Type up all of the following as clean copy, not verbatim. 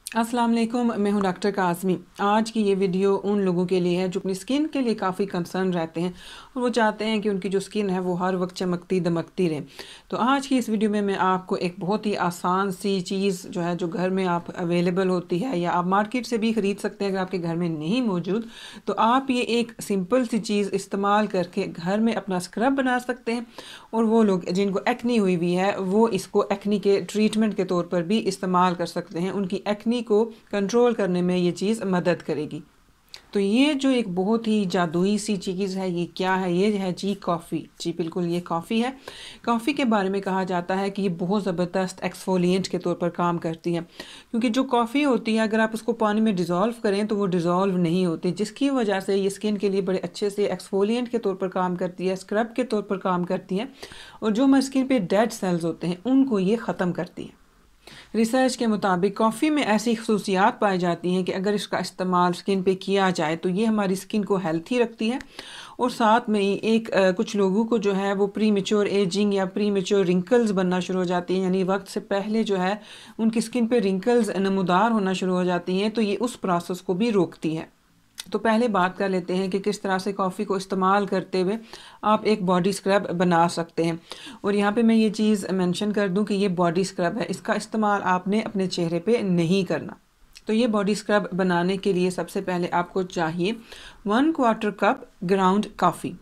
अस्सलाम वालेकुम, मैं हूं डॉक्टर काज़मी। आज की ये वीडियो उन लोगों के लिए है जो अपनी स्किन के लिए काफ़ी कंसर्न रहते हैं और वो चाहते हैं कि उनकी जो स्किन है वो हर वक्त चमकती दमकती रहे। तो आज की इस वीडियो में मैं आपको एक बहुत ही आसान सी चीज़ जो है, जो घर में आप अवेलेबल होती है या आप मार्केट से भी ख़रीद सकते हैं अगर आपके घर में नहीं मौजूद, तो आप ये एक सिंपल सी चीज़ इस्तेमाल करके घर में अपना स्क्रब बना सकते हैं। और वो लोग जिनको एक्नी हुई है वो इसको एक्नी के ट्रीटमेंट के तौर पर भी इस्तेमाल कर सकते हैं। उनकी एक्नी को कंट्रोल करने में ये चीज़ मदद करेगी। तो ये जो एक बहुत ही जादुई सी चीज़ है, ये क्या है? ये है जी कॉफ़ी। जी बिल्कुल, ये कॉफ़ी है। कॉफ़ी के बारे में कहा जाता है कि ये बहुत ज़बरदस्त एक्सफोलिएंट के तौर पर काम करती है, क्योंकि जो कॉफ़ी होती है अगर आप उसको पानी में डिज़ोल्व करें तो वो डिज़ोल्व नहीं होती, जिसकी वजह से ये स्किन के लिए बड़े अच्छे से एक्सफोलिएंट के तौर पर काम करती है, स्क्रब के तौर पर काम करती है, और जो हमारी स्किन पे डेड सेल्स होते हैं उनको ये ख़त्म करती है। रिसर्च के मुताबिक कॉफ़ी में ऐसी खसूसियात पाई जाती हैं कि अगर इसका इस्तेमाल स्किन पे किया जाए तो ये हमारी स्किन को हेल्थी रखती है। और साथ में ही कुछ लोगों को जो है वो प्री मेच्योर एजिंग या प्री मेच्योर रिंकल्स बनना शुरू हो जाती हैं, यानी वक्त से पहले जो है उनकी स्किन पे रिंकल्स नमूदार होना शुरू हो जाती हैं, तो ये उस प्रोसेस को भी रोकती है। तो पहले बात कर लेते हैं कि किस तरह से कॉफ़ी को इस्तेमाल करते हुए आप एक बॉडी स्क्रब बना सकते हैं। और यहाँ पे मैं ये चीज़ मेंशन कर दूँ कि ये बॉडी स्क्रब है, इसका इस्तेमाल आपने अपने चेहरे पे नहीं करना। तो ये बॉडी स्क्रब बनाने के लिए सबसे पहले आपको चाहिए 1/4 कप ग्राउंड कॉफ़ी।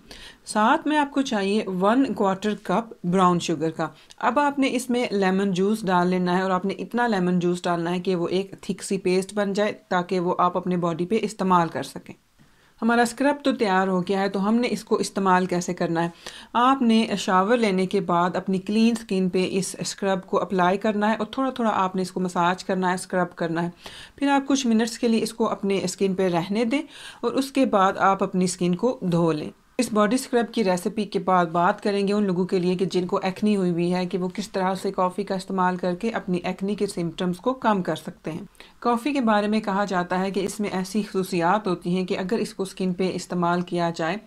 साथ में आपको चाहिए 1/4 कप ब्राउन शुगर का। अब आपने इसमें लेमन जूस डाल लेना है, और आपने इतना लेमन जूस डालना है कि वो एक थिक सी पेस्ट बन जाए, ताकि वो आप अपने बॉडी पे इस्तेमाल कर सकें। हमारा स्क्रब तो तैयार हो गया है, तो हमने इसको इस्तेमाल कैसे करना है? आपने शावर लेने के बाद अपनी क्लीन स्किन पे इस स्क्रब को अप्लाई करना है, और थोड़ा थोड़ा आपने इसको मसाज करना है, स्क्रब करना है। फिर आप कुछ मिनट्स के लिए इसको अपने स्किन पे रहने दें, और उसके बाद आप अपनी स्किन को धो लें। इस बॉडी स्क्रब की रेसिपी के बाद बात करेंगे उन लोगों के लिए कि जिनको एक्नी हुई है, कि वो किस तरह से कॉफ़ी का इस्तेमाल करके अपनी एक्नी के सिम्टम्स को कम कर सकते हैं। कॉफ़ी के बारे में कहा जाता है कि इसमें ऐसी खसूसियात होती हैं कि अगर इसको स्किन पे इस्तेमाल किया जाए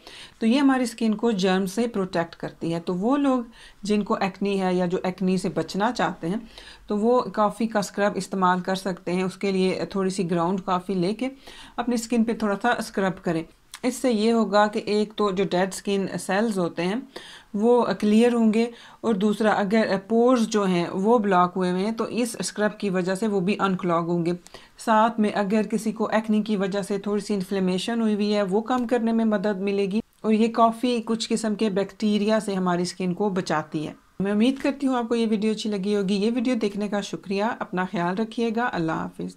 तो ये हमारी स्किन को जर्म से प्रोटेक्ट करती है। तो वो लोग जिनको एक्नी है या जो एक्नी से बचना चाहते हैं, तो वो कॉफ़ी का स्क्रब इस्तेमाल कर सकते हैं। उसके लिए थोड़ी सी ग्राउंड कॉफ़ी लेके अपनी स्किन पे थोड़ा सा स्क्रब करें। इससे ये होगा कि एक तो जो डेड स्किन सेल्स होते हैं वो क्लियर होंगे, और दूसरा अगर पोर्स जो हैं वो ब्लॉक हुए हैं तो इस स्क्रब की वजह से वो भी अनक्लॉग होंगे। साथ में अगर किसी को एक्नी की वजह से थोड़ी सी इन्फ्लेमेशन हुई है वो कम करने में मदद मिलेगी, और ये कॉफ़ी कुछ किस्म के बैक्टीरिया से हमारी स्किन को बचाती है। मैं उम्मीद करती हूँ आपको ये वीडियो अच्छी लगी होगी। ये वीडियो देखने का शुक्रिया। अपना ख्याल रखिएगा। अल्लाह हाफिज़।